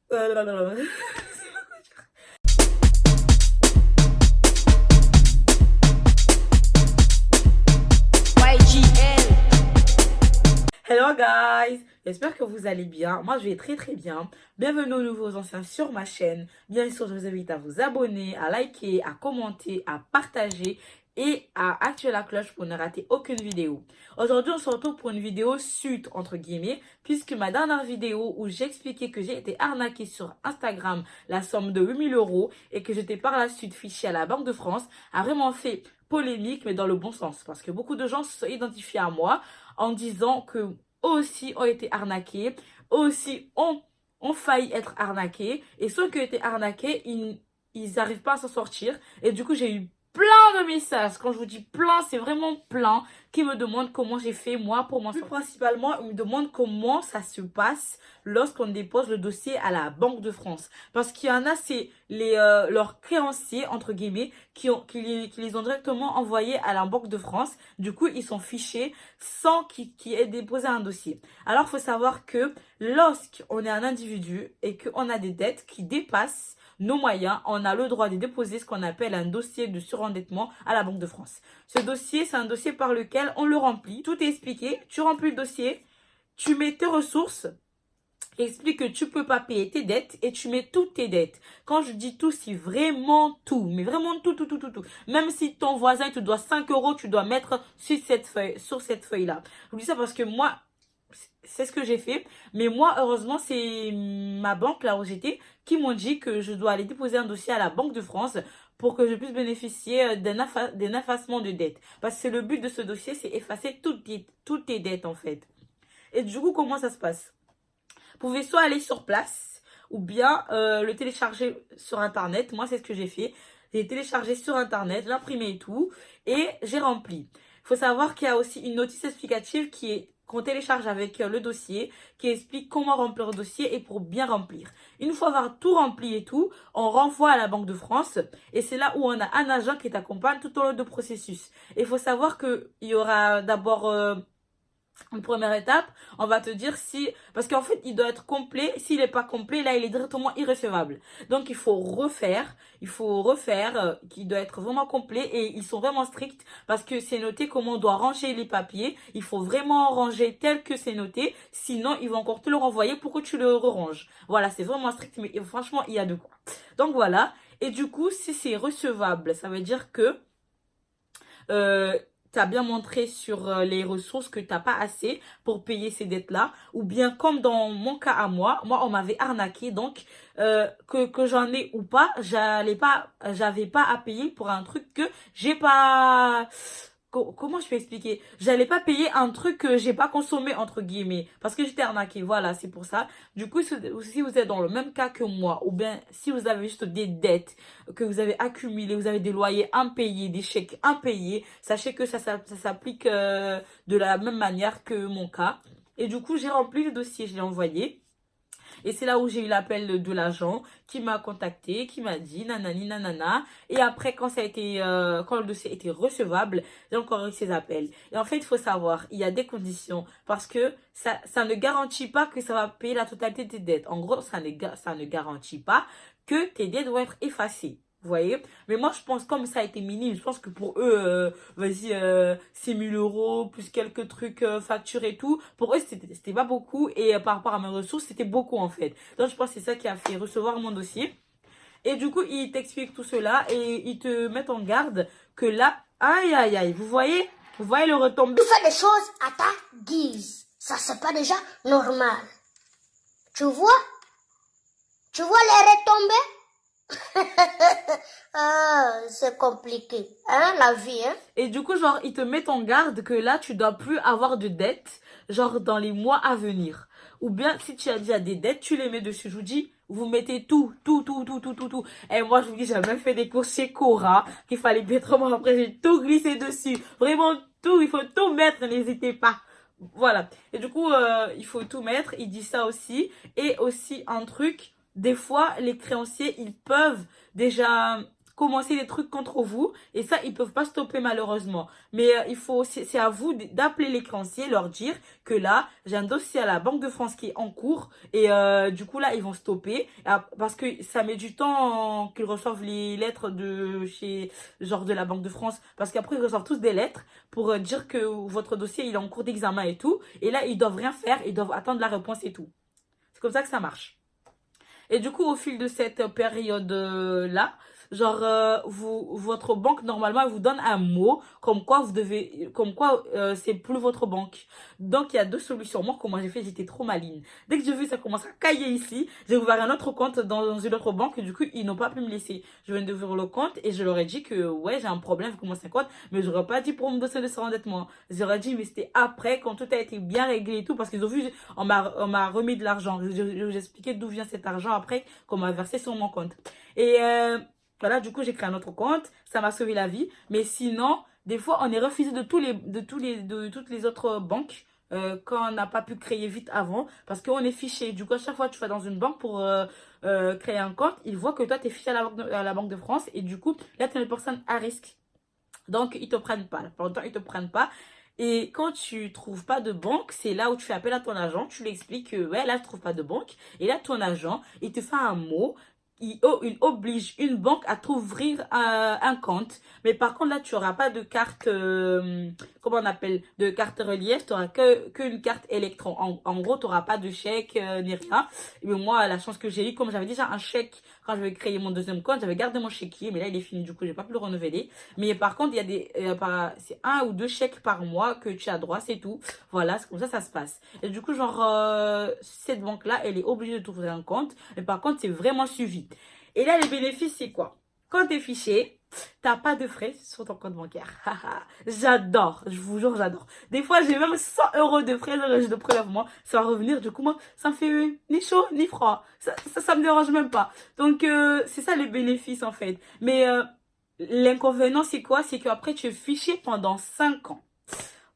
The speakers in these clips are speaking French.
YGL. Hello guys, j'espère que vous allez bien. Moi je vais très très bien. Bienvenue aux nouveaux anciens sur ma chaîne. Bien sûr, je vous invite à vous abonner, à liker, à commenter, à partager et à activer la cloche pour ne rater aucune vidéo. Aujourd'hui, on se retrouve pour une vidéo suite entre guillemets, puisque ma dernière vidéo où j'expliquais que j'ai été arnaquée sur Instagram la somme de 8000 € et que j'étais par la suite fichée à la Banque de France a vraiment fait polémique, mais dans le bon sens, parce que beaucoup de gens se sont identifiés à moi en disant que eux aussi ont été arnaqués, eux aussi ont failli être arnaqués, et ceux qui ont été arnaqués, ils n'arrivent pas à s'en sortir. Et du coup, j'ai eu plein de messages. Quand je vous dis plein, c'est vraiment plein, qui me demandent comment j'ai fait moi pour m'en sortir. Principalement, ils me demandent comment ça se passe lorsqu'on dépose le dossier à la Banque de France. Parce qu'il y en a, c'est leurs créanciers, entre guillemets, qui les ont directement envoyés à la Banque de France. Du coup, ils sont fichés sans qu'ils aient déposé un dossier. Alors, il faut savoir que lorsqu'on est un individu et qu'on a des dettes qui dépassent nos moyens, on a le droit de déposer ce qu'on appelle un dossier de surendettement à la Banque de France. Ce dossier, c'est un dossier par lequel on le remplit. Tout est expliqué. Tu remplis le dossier, tu mets tes ressources, explique que tu peux pas payer tes dettes et tu mets toutes tes dettes. Quand je dis tout, c'est vraiment tout. Mais vraiment tout, tout, tout, tout, tout. Même si ton voisin te doit 5 €, tu dois mettre sur cette feuille-là. Je vous dis ça parce que moi, c'est ce que j'ai fait. Mais moi, heureusement, c'est ma banque, là où j'étais, qui m'ont dit que je dois aller déposer un dossier à la Banque de France pour que je puisse bénéficier d'un effacement de dettes. Parce que le but de ce dossier, c'est effacer toutes tes dettes, en fait. Et du coup, comment ça se passe? Vous pouvez soit aller sur place ou bien le télécharger sur Internet. Moi, c'est ce que j'ai fait. J'ai téléchargé sur Internet, l'imprimé et tout, et j'ai rempli. Il faut savoir qu'il y a aussi une notice explicative qu'on télécharge avec le dossier, qui explique comment remplir le dossier et pour bien remplir. Une fois avoir tout rempli et tout, on renvoie à la Banque de France et c'est là où on a un agent qui t'accompagne tout au long du processus. Et il faut savoir qu'il y aura d'abord une première étape, on va te dire si... Parce qu'en fait, il doit être complet. S'il n'est pas complet, là, il est directement irrecevable. Donc, il faut refaire, qu'il doit être vraiment complet. Et ils sont vraiment stricts parce que c'est noté comment on doit ranger les papiers. Il faut vraiment ranger tel que c'est noté. Sinon, ils vont encore te le renvoyer pour que tu le ranges. Voilà, c'est vraiment strict. Mais franchement, il y a de quoi. Donc, voilà. Et du coup, si c'est recevable, ça veut dire que... tu as bien montré sur les ressources que tu n'as pas assez pour payer ces dettes-là. Ou bien comme dans mon cas à moi, on m'avait arnaqué. Donc, que j'en ai ou pas, j'avais pas à payer pour un truc que j'ai pas... Comment je peux expliquer? J'allais pas payer un truc que j'ai pas consommé, entre guillemets. Parce que j'étais arnaquée. Voilà, c'est pour ça. Du coup, si vous êtes dans le même cas que moi, ou bien si vous avez juste des dettes que vous avez accumulées, vous avez des loyers impayés, des chèques impayés, sachez que ça s'applique de la même manière que mon cas. Et du coup, j'ai rempli le dossier, je l'ai envoyé. Et c'est là où j'ai eu l'appel de l'agent qui m'a contacté, qui m'a dit nanani nanana. Et après, quand le dossier était recevable, j'ai encore eu ces appels. Et en fait, il faut savoir, il y a des conditions parce que ça ne garantit pas que ça va payer la totalité de tes dettes. En gros, ça ne garantit pas que tes dettes vont être effacées. Vous voyez? Mais moi, je pense, comme ça a été minime, je pense que pour eux, vas-y, 6 000 € plus quelques trucs factures et tout, pour eux, c'était pas beaucoup. Et par rapport à mes ressources, c'était beaucoup en fait. Donc, je pense que c'est ça qui a fait recevoir mon dossier. Et du coup, ils t'expliquent tout cela et ils te mettent en garde que là, aïe, aïe, aïe, vous voyez le retombé. Tu fais des choses à ta guise. Ça, c'est pas déjà normal. Tu vois? Tu vois les retombées? Ah, c'est compliqué, hein, la vie, hein. Et du coup, genre, ils te mettent en garde que là, tu dois plus avoir de dettes, genre, dans les mois à venir. Ou bien, si tu as déjà des dettes, tu les mets dessus. Je vous dis, vous mettez tout. Et moi, je vous dis, j'ai même fait des courses chez Cora, qu'il fallait mettre, moi, après, j'ai tout glissé dessus. Vraiment tout, il faut tout mettre, n'hésitez pas. Voilà. Et du coup, il faut tout mettre, il dit ça aussi. Et aussi, un truc, des fois, les créanciers, ils peuvent déjà commencer des trucs contre vous. Et ça, ils peuvent pas stopper malheureusement. Mais c'est à vous d'appeler les créanciers, leur dire que là, j'ai un dossier à la Banque de France qui est en cours. Et du coup, là, ils vont stopper. Parce que ça met du temps qu'ils reçoivent les lettres de la Banque de France. Parce qu'après, ils reçoivent tous des lettres pour dire que votre dossier, il est en cours d'examen et tout. Et là, ils doivent rien faire. Ils doivent attendre la réponse et tout. C'est comme ça que ça marche. Et du coup, au fil de cette période-là, genre, votre banque, normalement, elle vous donne un mot comme quoi c'est plus votre banque. Donc, il y a deux solutions. Moi, comment j'ai fait, j'étais trop maligne. Dès que j'ai vu ça commence à cailler ici, j'ai ouvert un autre compte dans une autre banque. Et du coup, ils n'ont pas pu me laisser. Je viens d'ouvrir le compte et je leur ai dit que, ouais, j'ai un problème, je commence un compte. Mais j'aurais pas dit pour me dossier de surendettement. J'aurais dit, mais c'était après, quand tout a été bien réglé et tout, parce qu'ils ont vu, on m'a remis de l'argent. Je vais vous expliquer d'où vient cet argent après qu'on m'a versé sur mon compte. Et voilà, du coup, j'ai créé un autre compte. Ça m'a sauvé la vie. Mais sinon, des fois, on est refusé de toutes les autres banques quand on n'a pas pu créer vite avant parce qu'on est fiché. Du coup, à chaque fois que tu vas dans une banque pour créer un compte, ils voient que toi, tu es fiché à la Banque de France. Et du coup, là, tu es une personne à risque. Donc, ils te prennent pas. Pendant longtemps, ils te prennent pas. Et quand tu trouves pas de banque, c'est là où tu fais appel à ton agent. Tu lui expliques que, ouais, là, je trouve pas de banque. Et là, ton agent, il te fait un mot. Il oblige une banque à t'ouvrir un compte. Mais par contre, là, tu n'auras pas de carte, comment on appelle, de carte relief. Tu n'auras qu'une carte électron. En gros, tu n'auras pas de chèque ni rien. Mais moi, la chance que j'ai eue, comme j'avais déjà un chèque quand je vais créer mon deuxième compte, j'avais gardé mon chéquier. Mais là, il est fini. Du coup, j'ai pas pu le renouveler. Mais par contre, il y a c'est un ou deux chèques par mois que tu as droit. C'est tout. Voilà, c'est comme ça se passe. Et du coup, genre, cette banque-là, elle est obligée de t'ouvrir un compte. Mais par contre, c'est vraiment suivi. Et là, les bénéfices, c'est quoi? Quand t'es fiché, t'as pas de frais sur ton compte bancaire. J'adore, je vous jure, j'adore. Des fois, j'ai même 100 € de frais de prélèvement. Ça va revenir, du coup, moi, ça me fait ni chaud, ni froid. Ça me dérange même pas. Donc, c'est ça les bénéfices, en fait. Mais l'inconvénient, c'est quoi? C'est qu'après, tu es fiché pendant 5 ans.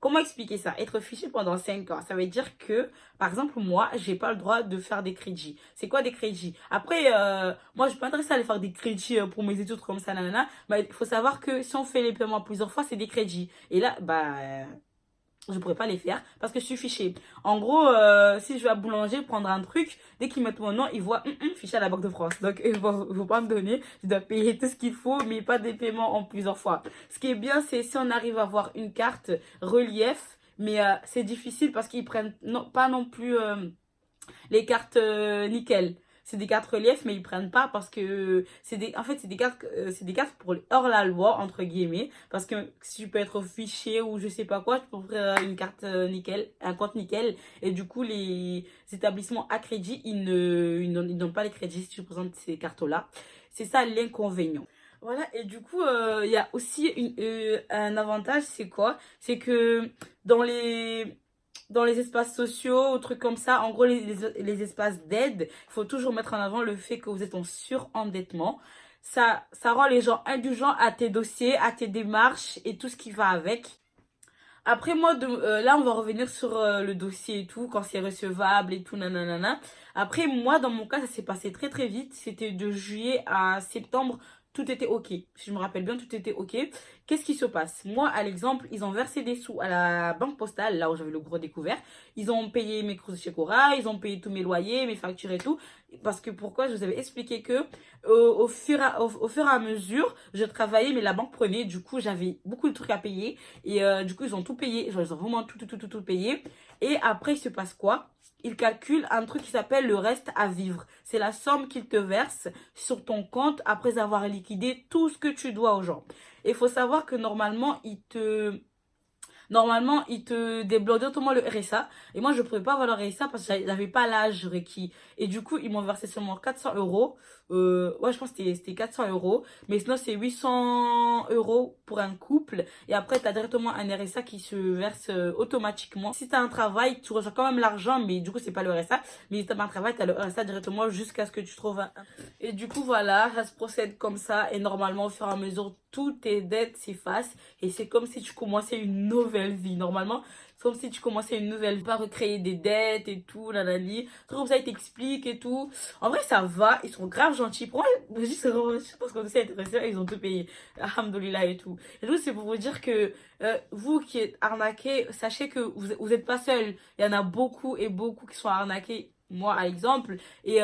Comment expliquer ça? Être fiché pendant 5 ans, ça veut dire que, par exemple, moi, j'ai pas le droit de faire des crédits. C'est quoi des crédits? Après, moi, je suis pas intéressée à aller faire des crédits pour mes études comme ça, nanana. Mais il faut savoir que si on fait les paiements plusieurs fois, c'est des crédits. Et là, je pourrais pas les faire parce que je suis fichée. En gros, si je vais à boulanger prendre un truc, dès qu'ils mettent mon nom, ils voient fiché à la Banque de France. Donc, ils vont pas me donner. Je dois payer tout ce qu'il faut, mais pas des paiements en plusieurs fois. Ce qui est bien, c'est si on arrive à avoir une carte relief, mais c'est difficile parce qu'ils prennent pas non plus les cartes nickel. C'est des cartes relief, mais ils prennent pas parce que en fait, c'est des cartes pour hors la loi, entre guillemets. Parce que si tu peux être fiché ou je sais pas quoi, tu peux ouvrir une carte nickel, un compte nickel. Et du coup, les établissements à crédit, ils donnent pas les crédits si tu présentes ces cartes-là. C'est ça l'inconvénient. Voilà, et du coup, il y a aussi un avantage, c'est quoi? C'est que dans les espaces sociaux ou trucs comme ça, en gros les espaces d'aide, il faut toujours mettre en avant le fait que vous êtes en surendettement. Ça rend les gens indulgents à tes dossiers, à tes démarches et tout ce qui va avec. Après moi, là on va revenir sur le dossier et tout, quand c'est recevable et tout, nanana. Après moi, dans mon cas, ça s'est passé très très vite. C'était de juillet à septembre. Tout était ok. Si je me rappelle bien, tout était ok. Qu'est-ce qui se passe? Moi, à l'exemple, ils ont versé des sous à la banque postale, là où j'avais le gros découvert. Ils ont payé mes courses chez Cora, ils ont payé tous mes loyers, mes factures et tout. Parce que pourquoi? Je vous avais expliqué que au fur et à mesure, je travaillais, mais la banque prenait. Du coup, j'avais beaucoup de trucs à payer. Et du coup, ils ont tout payé. Genre, ils ont vraiment tout payé. Et après, il se passe quoi? Ils calculent un truc qui s'appelle le reste à vivre. C'est la somme qu'ils te versent sur ton compte après avoir liquidé tout ce que tu dois aux gens. Et il faut savoir que normalement, ils te débloquent directement le RSA. Et moi, je ne pouvais pas avoir le RSA parce que j'avais pas l'âge requis. Et du coup, ils m'ont versé seulement 400 €. Ouais, je pense que c'était 400 €. Mais sinon, c'est 800 € pour un couple. Et après, tu as directement un RSA qui se verse automatiquement. Si tu as un travail, tu reçois quand même l'argent. Mais du coup, c'est pas le RSA. Mais si tu as pas un travail, tu as le RSA directement jusqu'à ce que tu trouves un. Et du coup, voilà, ça se procède comme ça. Et normalement, au fur et à mesure, toutes tes dettes s'effacent et c'est comme si tu commençais une nouvelle vie. Normalement, c'est comme si tu commençais une nouvelle vie, pas recréer des dettes et tout, nanani. C'est comme ça, ils t'expliquent et tout. En vrai, ça va, ils sont grave gentils. Pour moi, je pense qu'on s'est intéressé, ils ont tout payé. Alhamdoulilah et tout. Et donc, c'est pour vous dire que vous qui êtes arnaqués, sachez que vous êtes pas seuls. Il y en a beaucoup et beaucoup qui sont arnaqués. Moi, à exemple. Et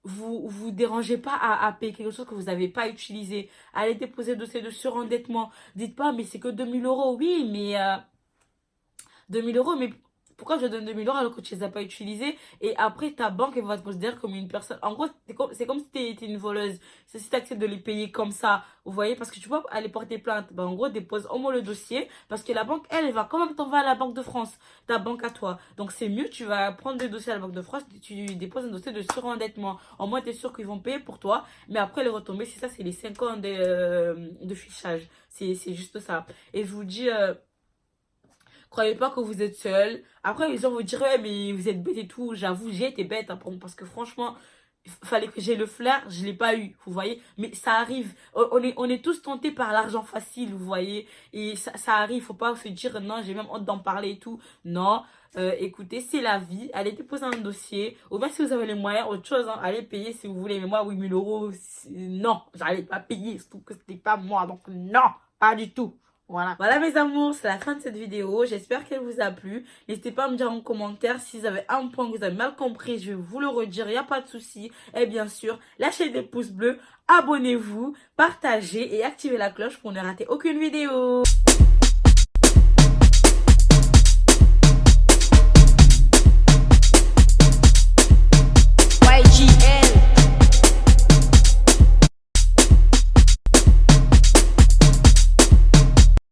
vous dérangez pas à payer quelque chose que vous n'avez pas utilisé. Allez déposer dossier de surendettement. Dites pas, mais c'est que 2000 €. Oui, mais 2000 €, mais pourquoi je donne 2000 € alors que tu les as pas utilisés? Et après, ta banque, elle va te considérer comme une personne. En gros, c'est comme si tu étais une voleuse. C'est si tu acceptes de les payer comme ça, vous voyez, parce que tu peux aller porter plainte. Ben, en gros, dépose au moins le dossier, parce que la banque, elle va quand même t'envoyer à la Banque de France, ta banque à toi. Donc, c'est mieux, tu vas prendre des dossiers à la Banque de France, tu déposes un dossier de surendettement. Au moins, tu es sûr qu'ils vont payer pour toi, mais après, les retombées, c'est ça, c'est les 5 ans de fichage. C'est juste ça. Et je vous dis... croyez pas que vous êtes seul. Après, les gens vous diront, ouais, mais vous êtes bête et tout. J'avoue, j'ai été bête, hein, parce que franchement, il fallait que j'ai le flair, je l'ai pas eu, vous voyez. Mais ça arrive. On est tous tentés par l'argent facile, vous voyez. Et ça arrive, faut pas se dire, non, j'ai même honte d'en parler et tout. Non, écoutez, c'est la vie. Allez déposer un dossier. Ou bien si vous avez les moyens, autre chose, hein, allez payer si vous voulez. Mais moi, 8000 €, non, j'allais pas payer. Surtout que c'était pas moi. Donc non, pas du tout. Voilà mes amours, c'est la fin de cette vidéo. J'espère qu'elle vous a plu. N'hésitez pas à me dire en commentaire si vous avez un point que vous avez mal compris. Je vais vous le redire, il n'y a pas de souci. Et bien sûr, lâchez des pouces bleus, abonnez-vous, partagez et activez la cloche pour ne rater aucune vidéo.